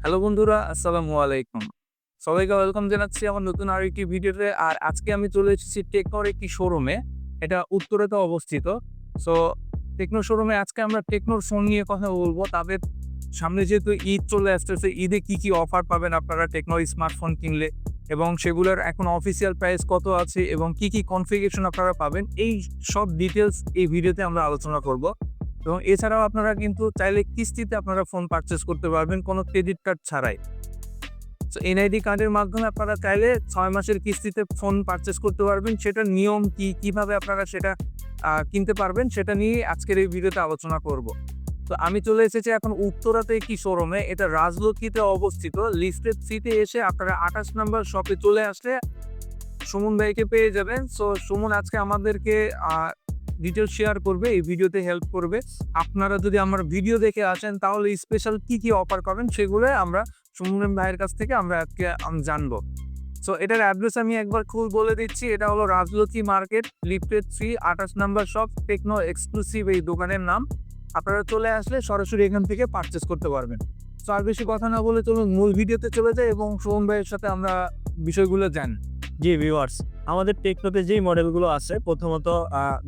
Hello বন্ধুরা, আসসালামু আলাইকুম। সবাইকে ওয়েলকাম জানাচ্ছি আমার নতুন আরেকটি ভিডিওতে। আর আজকে আমি চলে এসেছি টেকনোর একটি শোরুমে। এটা উত্তরাতে অবস্থিত। সো টেকনো শোরুমে আজকে আমরা টেকনোর ফোন নিয়ে কথা বলবো। তাদের সামনে যেহেতু ঈদ চলে আসতেছে, ঈদে কি অফার পাবেন আপনারা টেকনোর স্মার্টফোন কিনলে এবং সেগুলোর এখন অফিসিয়াল প্রাইস কত আছে এবং কি কনফিগারেশন আপনারা পাবেন, এই সব ডিটেইলস এই ভিডিওতে আমরা আলোচনা করব। এবং এছাড়াও আপনারা কিন্তু চাইলে কিস্তিতে আপনারা ফোন পারচেজ করতে পারবেন কোনো ক্রেডিট কার্ড ছাড়াই। সো এনআইডি কার্ডের মাধ্যমে আপনারা চাইলে ৬ মাসের কিস্তিতে ফোন পারচেজ করতে পারবেন। সেটার নিয়ম কি, কিভাবে আপনারা সেটা কিনতে পারবেন সেটা নিয়ে আজকের এই ভিডিওতে আলোচনা করব। তো আমি চলে এসেছি এখন উত্তরাতে একটি শোরুমে। এটা রাজলক্ষ্মীতে অবস্থিত। লিস্টেড সিতে এসে আপনারা ২৮ নাম্বার শপে চলে আসলে সুমন ভাইকে পেয়ে যাবেন। সো সুমন আজকে আমাদেরকে আ ডিটেইলস শেয়ার করবে, এই ভিডিওতে হেল্প করবে। আপনারা যদি আমার ভিডিও দেখে আসেন তাহলে স্পেশাল কি অফার পাবেন সেগুলো আমরা সুমন ভাইয়ের কাছ থেকে আমরা আজকে জানবো। সো এটার অ্যাড্রেস আমি একবার খুব বলে দিচ্ছি। এটা হলো Rajlakshmi market, lifted 3, ২৮ number shop, Techno Exclusive এই দোকানের নাম। আপনারা চলে আসলে সরাসরি এখান থেকে পারচেজ করতে পারবেন। সো আর বেশি কথা না বলে চলুন মূল ভিডিওতে চলে যাই এবং সুমন ভাইয়ের সাথে আমরা বিষয়গুলো জানি। জি ভিউয়ার্স, আমাদের টেকনোতে যেই মডেলগুলো আছে প্রথমত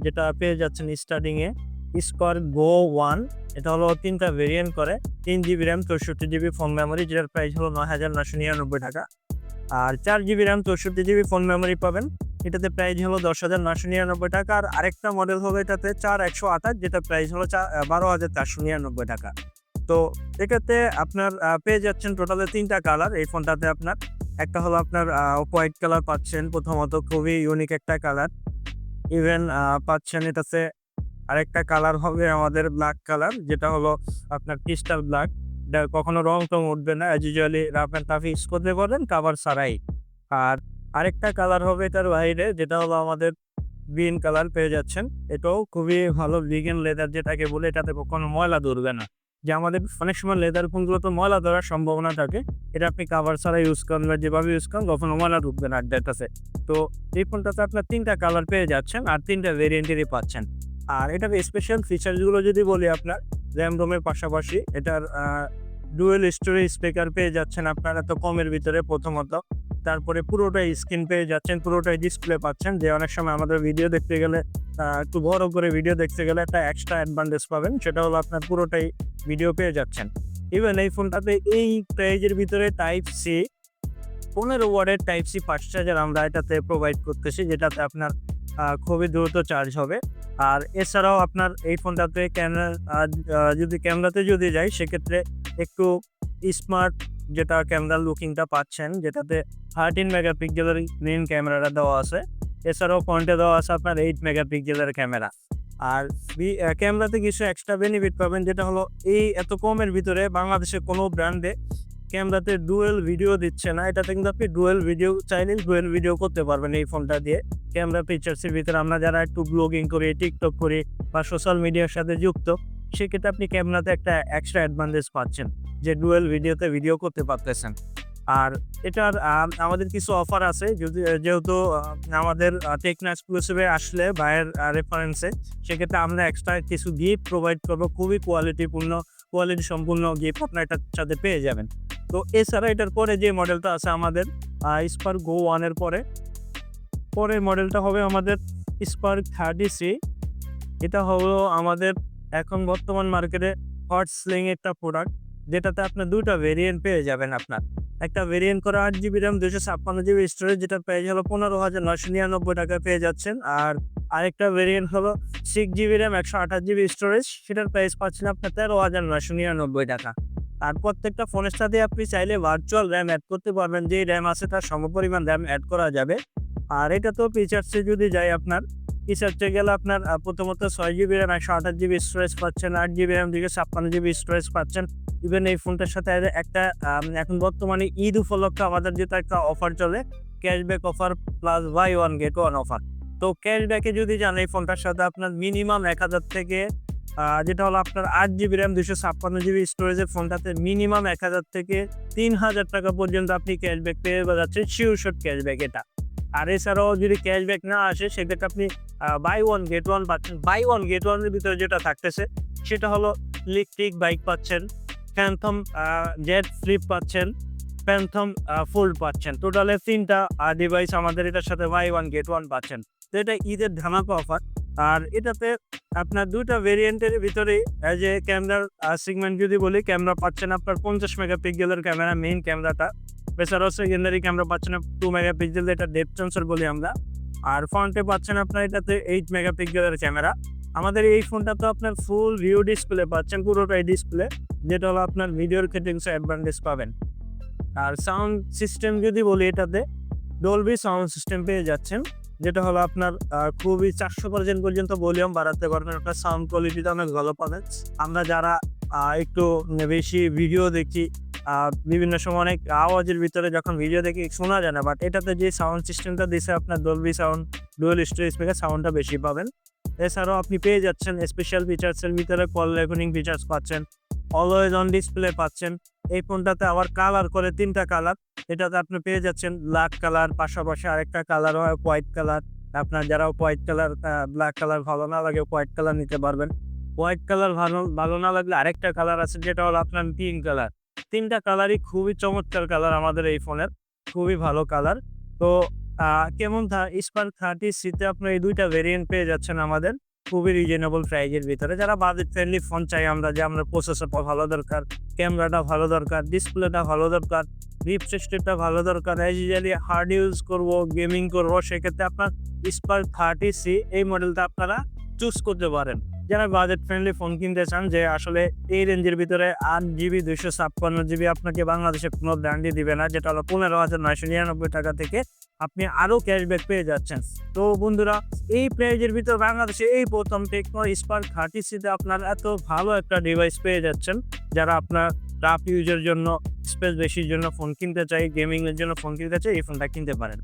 যেটা পেয়ে যাচ্ছেন স্টার্টিং এ স্কোয়ার গো 1। এটা হলো ৩টা ভেরিয়েন্ট করে, ৩ GB RAM ৬৪ GB phone memory, যেটার প্রাইস হলো ৯,৯৯৯ টাকা। আর ৪ GB RAM ৬৪ GB phone memory পাবেন, এটাতে প্রাইস হলো ১০,৯৯৯ টাকা। আর আরেকটা মডেল হবে এটাতে ৪,১২৮, যেটা প্রাইস হলো ১২,৪৯৯ টাকা। তো এটাতে আপনার পেয়ে যাচ্ছেন টোটালে ৩টা কালার এই ফোনটাতে আপনার। একটা হলো আপনার হোয়াইট কালার পাচ্ছেন, প্রথমত খুবই ইউনিক একটা কালার। ইভেন পাচ্ছেন এটাতে আরেকটা কালার হবে আমাদের ব্ল্যাক কালার, যেটা হলো আপনার ক্রিস্টাল ব্ল্যাক। এটা কখনো রং-টং উঠবে না। As usually rough and tough use করতে পারবেন কভার ছাড়াই। আর আরেকটা কালার হবে এটার বাইরে, যেটা হলো আমাদের গ্রিন কালার পেয়ে যাচ্ছেন। এটাও খুবই ভালো ভিগান লেদার যেটাকে বলে, এটাতে কখনো ময়লা ধরবে না। যে আমাদের অনেক সময় লেদার ফোনগুলোতে ময়লা ধরার সম্ভাবনা থাকে। এটা আপনি কাভার ছাড়া ইউজ করেন বা যেভাবে ইউজ করেন কখনো ময়লা ঢুকবে না এটাতে। তো এই ফোনটাতে আপনার ৩টা কালার পেয়ে যাচ্ছেন আর ৩টা ভেরিয়েন্টেরই পাচ্ছেন। আর এটার স্পেশাল ফিচার গুলো যদি বলি আপনার, র‍্যাম রোমের পাশাপাশি এটার ডুয়েল স্টোরেজ স্পিকার পেয়ে যাচ্ছেন আপনারা এত কমের ভিতরে প্রথমত। তারপরে পুরোটাই স্ক্রিন পেয়ে যাচ্ছেন, পুরোটাই ডিসপ্লে পাচ্ছেন। যে অনেক সময় আমাদের ভিডিও দেখতে গেলে একটু বড় করে ভিডিও দেখতে গেলে একটা এক্সট্রা অ্যাডভান্টেজ পাবেন, সেটা হলো আপনার পুরোটাই ভিডিও পেয়ে যাচ্ছেন। ইভেন এই ফোনটাতে এই প্রাইজের ভিতরে টাইপ সি ১৫ ওয়াটের টাইপ সি ফাস্ট চার্জার আমরা এটাতে প্রোভাইড করতেছি, যেটাতে আপনার খুবই দ্রুত চার্জ হবে। আর এছাড়াও আপনার এই ফোনটাতে ক্যামেরা যদি ক্যামেরাতে যদি যাই সেক্ষেত্রে একটু স্মার্ট যেটা ক্যামেরার লুকিংটা পাচ্ছেন, যেটাতে 13 মেগাপিক্সেলের মেইন ক্যামেরাটা দেওয়া আছে। এছাড়াও ফ্রন্টে দেওয়া আছে আপনার 8 মেগাপিক্সেলের ক্যামেরা। আর ক্যামেরাতে কিছু এক্সট্রা বেনিফিট পাবেন, যেটা হলো এই এত কমের ভিতরে বাংলাদেশে কোনো ব্র্যান্ডে ক্যামেরাতে ডুয়েল ভিডিও দিচ্ছে না। এটাতে কিন্তু আপনি ডুয়েল ভিডিও চাইলে ডুয়েল ভিডিও করতে পারবেন এই ফোনটা দিয়ে। ক্যামেরা ফিচার্সের ভিতরে আমরা যারা একটু ব্লগিং করি, টিকটক করি বা সোশ্যাল মিডিয়ার সাথে যুক্ত, সেক্ষেত্রে আপনি ক্যামেরাতে একটা এক্সট্রা অ্যাডভান্টেজ পাচ্ছেন যে ডুয়েল ভিডিওতে ভিডিও করতে পারতেছেন। আর এটার আমাদের কিছু অফার আছে, যেহেতু আমাদের টেকনো এক্সক্লুসিভে আসলে ভাইয়ের রেফারেন্সে, সেক্ষেত্রে আমরা এক্সট্রা কিছু গিফট প্রোভাইড করবো। খুবই কোয়ালিটি সম্পূর্ণ গিফট আপনার এটার সাথে পেয়ে যাবেন। তো এছাড়া এটার পরে যে মডেলটা আছে আমাদের স্পার্ক গো 1 এর পরের মডেলটা হবে আমাদের স্পার্ক 30C। এটা হলো আমাদের এখন বর্তমান মার্কেটে হট সেলিং একটা প্রোডাক্ট, যেটাতে আপনার 2টা ভেরিয়েন্ট পেয়ে যাবেন আপনার। একটা ভেরিয়েন্ট করা 8 জিবি র্যাম 256 জিবি স্টোরেজ, যেটার প্রাইস হলো 15,999 টাকায় পেয়ে যাচ্ছেন। আর আরেকটা ভেরিয়েন্ট হলো 6 জিবি র্যাম 128 জিবি স্টোরেজ, সেটার প্রাইস পাচ্ছেন আপনার 13,999 টাকা। আর প্রত্যেকটা ফোনের সাথে আপনি চাইলে ভার্চুয়াল র্যাম অ্যাড করতে পারবেন, যেই র্যাম আছে তার সমপরিমাণ র্যাম অ্যাড করা যাবে। আর এটা তো ফিচার্সে যদি যাই আপনার, ফিচার্সে গেলে আপনার প্রথমত 6 জিবি র্যাম 128 জিবি স্টোরেজ পাচ্ছেন, 8 জিবি র্যাম 256 জিবি স্টোরেজ পাচ্ছেন। ইভেন এই ফোনটার সাথে একটা এখন বর্তমানে ঈদ উপলক্ষে আমাদের যেটা একটা অফার চলে, cashback offer plus buy one get one offer. তো ক্যাশব্যাকে যদি যান এই ফোনটার সাথে আপনার মিনিমাম ১,০০০ থেকে যেটা হলো আপনার 8 জিবি র্যাম 256 জিবি স্টোরেজের ফোনটাতে মিনিমাম ১,০০০ থেকে ৩,০০০ টাকা পর্যন্ত আপনি ক্যাশব্যাক পেয়ে যাচ্ছেন, শিওর শট ক্যাশব্যাক এটা। আর এছাড়াও যদি ক্যাশব্যাক না আসে সেক্ষেত্রে আপনি বাই ওয়ান গেট ওয়ান পাচ্ছেন। বাই ওয়ান গেট ওয়ানের ভিতরে যেটা থাকতেছে সেটা হলো ইলেকট্রিক বাইক পাচ্ছেন, ফ্যান্থম জেড ফ্লিপ পাচ্ছেন, ফ্যান্থম ফোল্ড পাচ্ছেন। টোটালে 3টা ডিভাইস আমাদের এটার সাথে বাই 1 গেট 1 পাচ্ছেন। তো এটা ঈদের ধামাকা অফার। আর এটাতে আপনার 2টা ভেরিয়েন্টের ভিতরেই যে ক্যামেরার সেগমেন্ট যদি বলি, ক্যামেরা পাচ্ছেন আপনার 50 মেগাপিক্সেলের ক্যামেরা মেইন ক্যামেরাটা। এছাড়াও সেকেন্ডারি ক্যামেরা পাচ্ছেন 2 মেগাপিক্সেল, এটা ডেপথ সেন্সর বলি আমরা। আর ফ্রন্টে পাচ্ছেন আপনার এটাতে 8 মেগাপিক্সেলের ক্যামেরা। আমাদের এই ফোনটা তো আপনার ফুল ভিউ ডিসপ্লে পাচ্ছেন, পুরোটাই ডিসপ্লে, যেটা হলো আপনার ভিডিওর ক্ষেত্রে কিছু অ্যাডভান্টেজ পাবেন। আর সাউন্ড সিস্টেম যদি বলি, এটাতে ডলবি সাউন্ড সিস্টেম পেয়ে যাচ্ছেন, যেটা হলো আপনার খুবই 400% পর্যন্ত ভলিউম বাড়াতে পারবেন। আপনার সাউন্ড কোয়ালিটিটা অনেক ভালো পাবেন। আমরা যারা একটু বেশি ভিডিও দেখি, বিভিন্ন সময় অনেক আওয়াজের ভিতরে যখন ভিডিও দেখি শোনা যায় না, বাট এটাতে যে সাউন্ড সিস্টেমটা দিছে আপনার Dolby sound, dual storage speaker, সাউন্ডটা বেশি পাবেন। এছাড়াও আপনি পেয়ে যাচ্ছেন স্পেশাল ফিচার্সের ভিতরে কল রেকর্ডিং ফিচার্স পাচ্ছেন, অলওয়েজ অন ডিসপ্লে পাচ্ছেন। এই ফোনটাতে আবার কালার করে 3টা কালার, এটাতে আপনি পেয়ে যাচ্ছেন ব্ল্যাক কালার, পাশাপাশি আরেকটা কালার হয় হোয়াইট কালার। আপনার যারা হোয়াইট কালার, ব্ল্যাক কালার ভালো না লাগে, হোয়াইট কালার নিতে পারবেন। হোয়াইট কালার ভালো না লাগলে আরেকটা কালার আছে, যেটা হলো আপনার পিঙ্ক কালার। 3টা কালারই খুবই চমৎকার কালার আমাদের এই ফোনের, খুবই ভালো কালার। তো কেমন স্পার্ক 30C-তে আপনার এই 2টা ভেরিয়েন্ট পেয়ে যাচ্ছেন আমাদের খুবই রিজনেবল প্রাইজের ভিতরে। যারা বাজেট ফ্রেন্ডলি ফোন চাই আমরা, যে আমরা প্রসেসরটা ভালো দরকার, ক্যামেরাটা ভালো দরকার, ডিসপ্লেটা ভালো দরকার, রিফ্রেশটা ভালো দরকার, ইউজুয়ালি হার্ড ইউজ করবো, গেমিং করবো, সেক্ষেত্রে আপনার স্পার্ক 30C এই মডেলটা আপনারা চুজ করতে পারেন। যারা বাজেট ফ্রেন্ডলি ফোন কিনতে চান, যে আসলে এই রেঞ্জের ভিতরে 8GB 256GB আপনাকে বাংলাদেশে কোনো ব্র্যান্ডই দিবে না, যেটা হলো 15,999 টাকা থেকে আপনি আরও ক্যাশব্যাক পেয়ে যাচ্ছেন। তো বন্ধুরা, এই প্রাইজের ভিতর বাংলাদেশে এই প্রথম টেকনো স্পার্ক 30C-তে আপনার এত ভালো একটা ডিভাইস পেয়ে যাচ্ছেন। যারা আপনার রাফ ইউজের জন্য, স্পেস বেশির জন্য ফোন কিনতে চাই, গেমিংয়ের জন্য ফোন কিনতে চাই, এই ফোনটা কিনতে পারেন।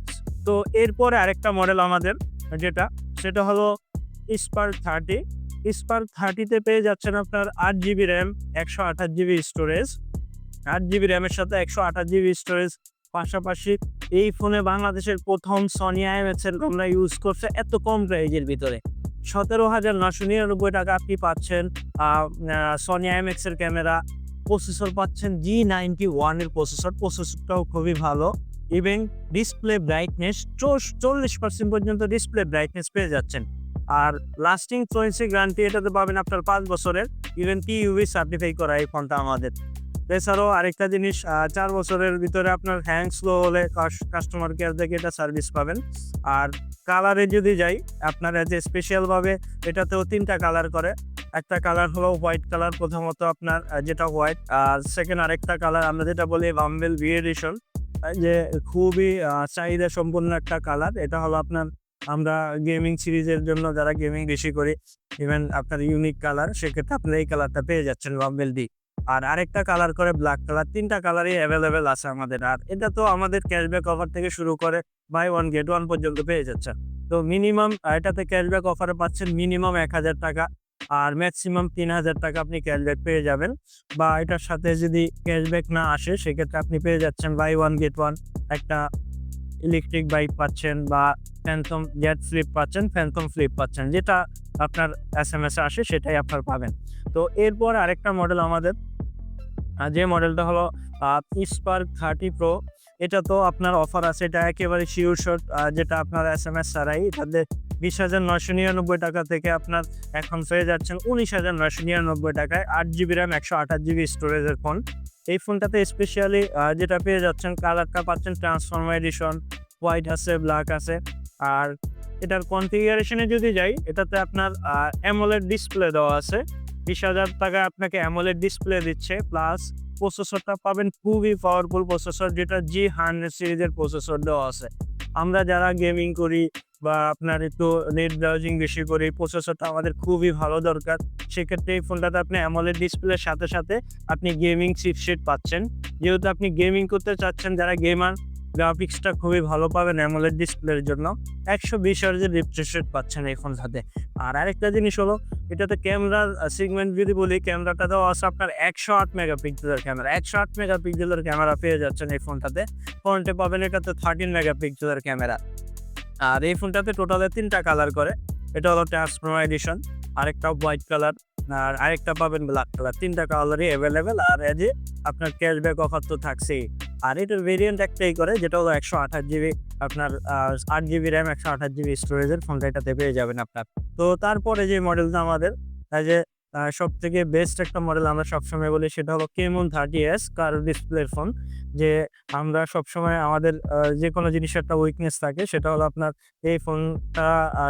তো এরপরে আরেকটা মডেল আমাদের সেটা হলো স্পার্ক 30। স্পার্ক 30-তে পেয়ে যাচ্ছেন আপনার 8GB RAM, 128GB storage. 8GB র্যামের সাথে 128GB স্টোরেজ। পাশাপাশি এই ফোনে বাংলাদেশের প্রথম সনি IMX এর ক্যামেরা ইউজ করছে এত কম প্রাইজের ভিতরে। 17,999 টাকা আপনি পাচ্ছেন সনি IMX এর ক্যামেরা। প্রসেসর পাচ্ছেন G91 এর প্রসেসরটাও খুবই ভালো। ইভেন ডিসপ্লে ব্রাইটনেস 40% পর্যন্ত ডিসপ্লে ব্রাইটনেস পেয়ে যাচ্ছেন। আর লাস্টিং ফ্লুয়েন্সি গ্যারান্টি এটাতে পাবেন আপনার 5 বছরের, ইভেন TUV সার্টিফাই করা এই ফোনটা আমাদের। এছাড়াও আরেকটা জিনিস, 4 বছরের ভিতরে আপনার হ্যাং স্লো হলে কাস্টমার কেয়ার থেকে এটা সার্ভিস পাবেন। আর কালারে যদি যাই, আপনার যে স্পেশালভাবে এটাতেও 3টা কালার করে। একটা কালার হলো হোয়াইট কালার, প্রথমত আপনার যেটা হোয়াইট। আর সেকেন্ড আরেকটা কালার আমরা যেটা বলি বাম্বেল ভি এডিশন, যে খুবই চাহিদা সম্পন্ন একটা কালার। এটা হলো আপনার আমরা গেমিং সিরিজের জন্য, যারা গেমিং বেশি করি, ইভেন আপনার ইউনিক কালার, সেক্ষেত্রে আপনার এই কালারটা পেয়ে যাচ্ছেন বাম্বেল ডি। আর আরেকটা কালার করে ব্ল্যাক কালার। 3টা কালারই অ্যাভেলেবেল আছে আমাদের। আর এটা তো আমাদের ক্যাশব্যাক অফার থেকে শুরু করে বাই 1 গেট 1 পর্যন্ত পেয়ে যাচ্ছে। তো মিনিমাম এটাতে ক্যাশব্যাক অফারে পাচ্ছেন মিনিমাম 1000 টাকা, আর ম্যাক্সিমাম 3000 টাকা আপনি ক্যাশব্যাক পেয়ে যাবেন। বা এটার সাথে যদি ক্যাশব্যাক না আসে, সেক্ষেত্রে আপনি পেয়ে যাচ্ছেন বাই 1 গেট 1 একটা ইলেকট্রিক বাইক পাচ্ছেন, বা ফ্যান্থম জেড ফ্লিপ পাচ্ছেন, ফ্যান্থম ফ্লিপ পাচ্ছেন, যেটা আপনার SMS আসে সেটাই আপনার পাবেন। তো এরপর আরেকটা মডেল আমাদের, যে মডেলটা হলো স্পার্ক 30 প্রো। এটা তো আপনার অফার আছে, এটা একেবারে শিওর শট, যেটা আপনার SMS ছাড়াই। এটাতে 20,999 টাকা থেকে আপনার এখন পেয়ে যাচ্ছেন 19,999 টাকায় 8GB র্যাম, 128GB স্টোরেজের ফোন। এই ফোনটাতে স্পেশালি যেটা পেয়ে যাচ্ছেন, কালারটা পাচ্ছেন ট্রান্সফর্মার এডিশন, হোয়াইট আছে, ব্ল্যাক আছে। আর এটার কনফিগারেশনে যদি যাই, এটাতে আপনার অ্যামোলেড ডিসপ্লে দেওয়া আছে। 20,000 টাকা আপনাকে অ্যামোলেড ডিসপ্লে দিচ্ছে, প্লাস প্রসেসরটা পাবেন খুবই পাওয়ারফুল প্রসেসর, যেটা G100 সিরিজের প্রসেসর দেওয়া আছে। আমরা যারা গেমিং করি বা আপনার একটু নেট ব্রাউজিং বেশি করি, প্রসেসরটা আমাদের খুবই ভালো দরকার। সেক্ষেত্রে এই ফোনটাতে আপনি অ্যামোলেড ডিসপ্লের সাথে সাথে আপনি গেমিং চিপসেট পাচ্ছেন। যেহেতু আপনি গেমিং করতে চাচ্ছেন, যারা গেমার, গ্রাফিক্সটা খুবই ভালো পাবেন অ্যামোলেড ডিসপ্লের জন্য। 120 হার্জের রিফ্রেশ রেট পাচ্ছেন এই ফোনটাতে। আর আরেকটা জিনিস হলো, এটাতে ক্যামেরার সেগমেন্ট যদি বলি, ক্যামেরাটা দেওয়া আছে আপনার 108 মেগাপিক্সেলের ক্যামেরা। 108 মেগাপিক্সেলের ক্যামেরা পেয়ে যাচ্ছেন এই ফোনটাতে। ফ্রন্টে পাবেন এটাতে 13 মেগাপিক্সেলের ক্যামেরা। আর এই ফোনটাতে টোটালে 3টা কালার করে। এটা হলো ট্রান্সফর্মার এডিশন, আরেকটা হোয়াইট কালার, আর আরেকটা পাবেন ব্ল্যাক কালার। 3টা কালারই অ্যাভেলেবেল। আর এই যে আপনার ক্যাশব্যাক অফার তো থাকছেই। আর এটার ভেরিয়েন্ট একটাই করে, যেটা হলো 128 জিবি আপনার 8 জিবি র্যাম 128 জিবি স্টোরেজের ফোনটা এটাতে পেয়ে যাবেন আপনার। তো তারপরে যে মডেলটা আমাদের এই যে সবথেকে বেস্ট একটা মডেল আমরা সবসময় বলি, সেটা হলো Camon 30s কার্ভ ডিসপ্লের ফোন। যে আমরা সবসময় আমাদের যেকোনো জিনিসের একটা উইকনেস থাকে, সেটা হলো আপনার এই ফোনটা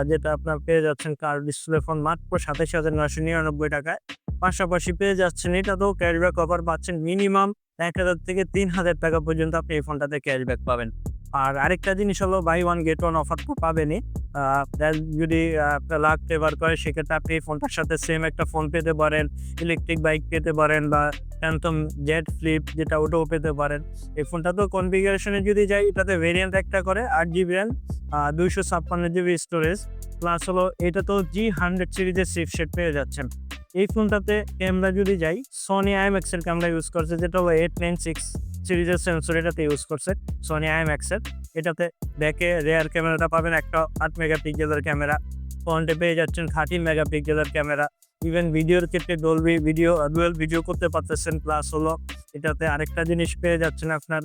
যেটা আপনার পেয়ে যাচ্ছেন কার্ভ ডিসপ্লে ফোন মাত্র ২৭,৯৯৯ টাকায়। পাশাপাশি পেয়ে যাচ্ছেন এটাতেও ক্যাশব্যাক অফার পাচ্ছেন মিনিমাম ১,০০০ থেকে ৩,০০০ টাকা পর্যন্ত আপনি এই ফোনটাতে ক্যাশব্যাক পাবেন। আর আরেকটা জিনিস হলো buy one get one offer তো পাবেনই। যদি আপনার লাক ফেভার করে, সেক্ষেত্রে আপনি এই ফোনটার সাথে সেম একটা ফোন পেতে পারেন, ইলেকট্রিক বাইক পেতে পারেন, বা ফ্যান্টম জেড ফ্লিপ যেটা ওটাও পেতে পারেন। এই ফোনটা তো কনফিগারেশনে যদি যাই, এটাতে ভেরিয়েন্ট একটা করে 8 GB RAM 256 GB storage, plus হলো এটা তো G100 সিরিজের চিপসেট পেয়ে যাচ্ছেন। এই ফোনটাতে ক্যামেরা যদি যাই, সনি IMX এর ক্যামেরা ইউজ করছে, যেটা হলো 896 সিরিজের সেন্সর এটাতে ইউজ করছে সনি IMX এর। এটাতে ব্যাকে রেয়ার ক্যামেরাটা পাবেন একটা 8 মেগাপিক্সেলের ক্যামেরা, ফ্রন্টে পেয়ে যাচ্ছেন 13 মেগাপিক্সেলের ক্যামেরা। ইভেন ভিডিওর ক্ষেত্রে ডলবি ভিডিও ডুয়াল ভিডিও করতে পারতেছেন। প্লাস হলো এটাতে আরেকটা জিনিস পেয়ে যাচ্ছেন আপনার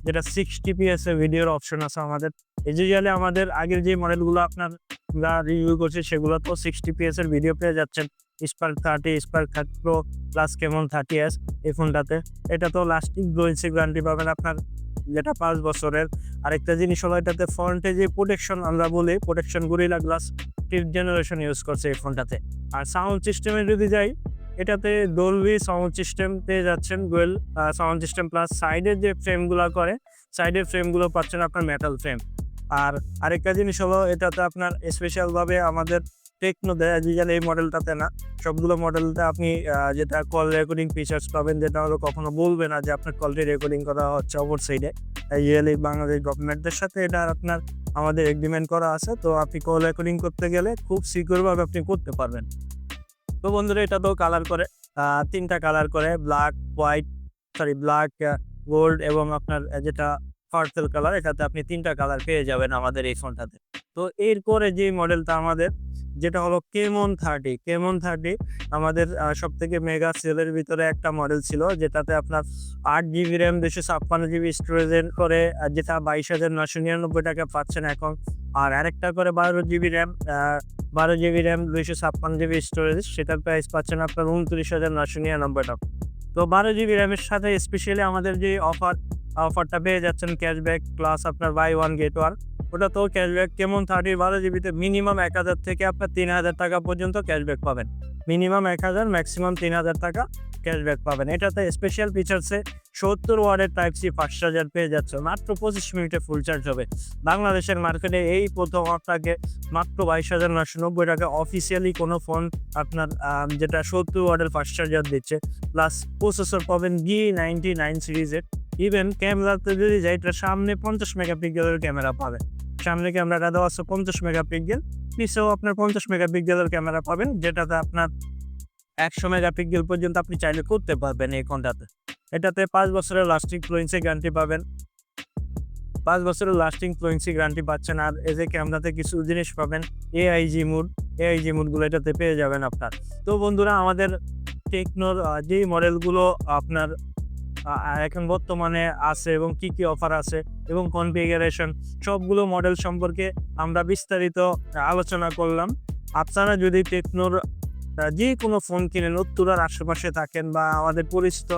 যেটা 60fps এর ভিডিওর অপশন আছে আমাদের। ইউজুয়ালি আমাদের আগের যে মডেলগুলো আপনার রিভিউ করছি, সেগুলো তো 60fps এর ভিডিও পেয়ে যাচ্ছেন। Spark 30, Spark 30 Pro plus Camon 30s এই ফোনটাতে। এটা তো লাস্টিং ওয়ারেন্টি গ্যারান্টি পাবেন আপনার, যেটা 5 বছরের। আরেকটা জিনিস হলো এটাতে ফ্রন্টে যে প্রোটেকশন আমরা বলি, protection gorilla glass 5th generation use করছে এই ফোনটাতে। আর সাউন্ড সিস্টেমে যদি যাই, এটাতে ডলবি সাউন্ড সিস্টেম পেয়ে যাচ্ছেন, ডুয়েল সাউন্ড সিস্টেম, প্লাস সাইডের যে ফ্রেমগুলো করে, সাইডের ফ্রেমগুলো পাচ্ছেন আপনার মেটাল ফ্রেম। আর আরেকটা জিনিস হলো এটাতে আপনার স্পেশালভাবে আমাদের টেকনো দেয়, ডিজিটাল এই মডেলটাতে না, সবগুলো মডেলটা আপনি যেটা কল রেকর্ডিং ফিচার্স পাবেন, যেটা হলো কখনো বলবে না যে আপনার কলটি রেকর্ডিং করা হচ্ছে অপর সাইডে। ইউএলি বাংলাদেশ গভর্নমেন্টের সাথে এটা আপনার আমাদের এগ্রিমেন্ট করা আছে। তো আপনি কল রেকর্ডিং করতে গেলে খুব সিকিউরভাবে আপনি করতে পারবেন। তো বন্ধুরা, এটা তো কালার করে 3টা কালার করে, ব্ল্যাক, হোয়াইট, ব্ল্যাক, গোল্ড এবং আপনার যেটা পার্পল কালার। এটাতে আপনি 3টা কালার পেয়ে যাবেন আমাদের এই ফোনটাতে। তো এরপরে যে মডেলটা আমাদের, যেটা হলো Camon 30 আমাদের সবথেকে মেগা সেলের ভিতরে একটা মডেল ছিল, যেটাতে আপনার 8 জিবি র্যাম 256 জিবি স্টোরেজের করে, যেটা 22,999 টাকা পাচ্ছেন এখন। আর আরেকটা করে 12 জিবি র্যাম 256 জিবি স্টোরেজ, সেটার প্রাইস পাচ্ছেন আপনার 29,999 টাকা। তো 12 জিবি র্যামের সাথে স্পেশালি আমাদের যে অফারটা পেয়ে যাচ্ছেন ক্যাশব্যাক প্লাস আপনার বাই ওয়ান গেট ওয়ান, ওটা তো ক্যাশব্যাক Camon 30 12 জিবিতে মিনিমাম 1,000 থেকে আপনার 3,000 টাকা পর্যন্ত ক্যাশব্যাক পাবেন। মিনিমাম 1,000, ম্যাক্সিমাম 3,000 টাকা ক্যাশব্যাক পাবেন। এটাতে স্পেশাল ফিচার্সে 70 ওয়াটের টাইপ সি ফাস্ট চার্জার পেয়ে যাচ্ছে, মাত্র 25 মিনিটে ফুল চার্জ হবে। বাংলাদেশের মার্কেটে এই প্রথম আপনাকে মাত্র 22,990 টাকা অফিসিয়ালি কোনো ফোন আপনার যেটা 70 ওয়াটের ফাস্ট চার্জার দিচ্ছে। প্লাস প্রসেসর পাবেন G99 সিরিজের। ইভেন ক্যামেরাতে যদি যাই, এটার সামনে 50 মেগাপিক্সেলের ক্যামেরা পাবেন। সামনে ক্যামেরাটা দেওয়া আছে 50 মেগাপিক্সেল, নিচেও আপনার 50 মেগাপিক্সেলের ক্যামেরা পাবেন, যেটাতে আপনার 100 মেগাপিক্সেল পর্যন্ত আপনি চাইলে করতে পারবেন এই ফোনটাতে। এটাতে 5 বছরের লাস্টিং ফ্লুয়েন্সি গ্যারান্টি পাবেন, 5 বছরের লাস্টিং ফ্লুয়েন্সি গ্যারান্টি পাচ্ছেন। আর এই যে ক্যামেরাতে কিছু জিনিস পাবেন, AIG মুডগুলো এটাতে পেয়ে যাবেন আপনার। তো বন্ধুরা, আমাদের টেকনোর যে মডেলগুলো আপনার এখন বর্তমানে আছে এবং কি কি অফার আছে এবং কনফিগারেশন, সবগুলো মডেল সম্পর্কে আমরা বিস্তারিত আলোচনা করলাম। আপনারা যদি টেকনোর যে কোনো ফোন কিনেন, উত্তরার আশেপাশে থাকেন বা আমাদের পরিচিত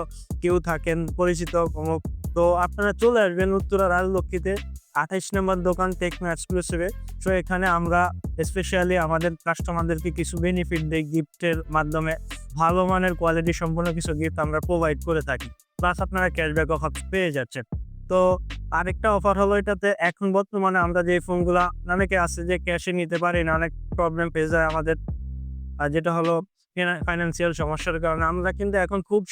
কেউ থাকেন, পরিচিত কোনো, তো আপনারা চলে আসবেন উত্তরার রাজলক্ষ্মীতে 28 নম্বর দোকান টেকনো এক্সক্লুসিভে। সো এখানে আমরা স্পেশালি আমাদের কাস্টমারদেরকে কিছু বেনিফিট দিই গিফটের মাধ্যমে, ভালো মানের কোয়ালিটি সম্পন্ন কিছু গিফট আমরা প্রোভাইড করে থাকি। প্লাস আপনারা ক্যাশব্যাক অফার পেয়ে যাচ্ছেন। তো আরেকটা অফার হলো, এটাতে এখন বর্তমানে আমরা যে ফোনগুলা, অনেকে আছে যে ক্যাশে নিতে পারি না, অনেক প্রবলেম পেয়ে যায় আমাদের, যেটা হলো ফাইন্যান্সিয়াল সমস্যার কারণে, আমরা কিন্তু এখন খুব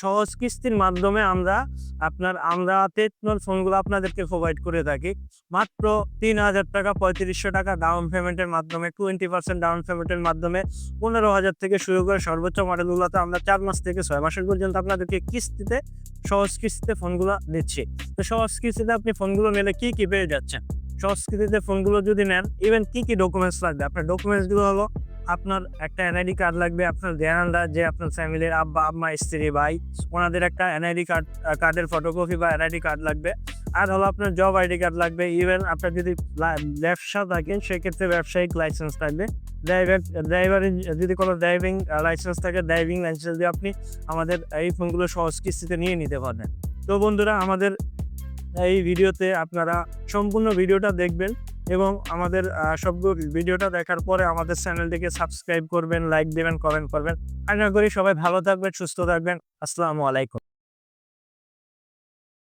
সহজ কিস্তির মাধ্যমে আমরা টেকনোর ফোনগুলো আপনাদেরকে প্রোভাইড করে থাকি। মাত্র 3,000 টাকা 3500 টাকা ডাউন পেমেন্টের মাধ্যমে, 20% ডাউন পেমেন্টের মাধ্যমে 15,000 থেকে শুরু করে সর্বোচ্চ মডেলগুলোতে আমরা 4 মাস থেকে 6 মাসের পর্যন্ত আপনাদেরকে সহজ কিস্তিতে ফোনগুলো দিচ্ছি। তো সহজ কিস্তিতে আপনি ফোনগুলো নিলে কি কি পেয়ে যাচ্ছেন? সহজ কিস্তিতে ফোনগুলো যদি নেন, ইভেন কি ডকুমেন্টস লাগবে, আপনার ডকুমেন্টসগুলো হলো আপনার একটা এনআইডি কার্ড লাগবে, আপনার দেয়ানদা যে আপনার ফ্যামিলির আব্বা আম্মা স্ত্রী ভাই ওনাদের একটা এনআইডি কার্ডের ফটোকপি বা এনআইডি কার্ড লাগবে। আর হলো আপনার জব আইডি কার্ড লাগবে। ইভেন আপনার যদি ব্যবসা থাকেন সেক্ষেত্রে ব্যবসায়িক লাইসেন্স থাকবে। ড্রাইভারের যদি কোনো ড্রাইভিং লাইসেন্স থাকে, ড্রাইভিং লাইসেন্স দিয়ে আপনি আমাদের এই ফোনগুলো সহজ কিস্তিতে নিয়ে নিতে পারবেন। তো বন্ধুরা, আমাদের এই ভিডিওতে আপনারা সম্পূর্ণ ভিডিওটা দেখবেন এবং আমাদের সবগুলো ভিডিওটা দেখার পরে আমাদের চ্যানেলটিকে সাবস্ক্রাইব করবেন, লাইক দেবেন, কমেন্ট করবেন। আশা করি সবাই ভালো থাকবেন, সুস্থ থাকবেন। আসসালামু আলাইকুম।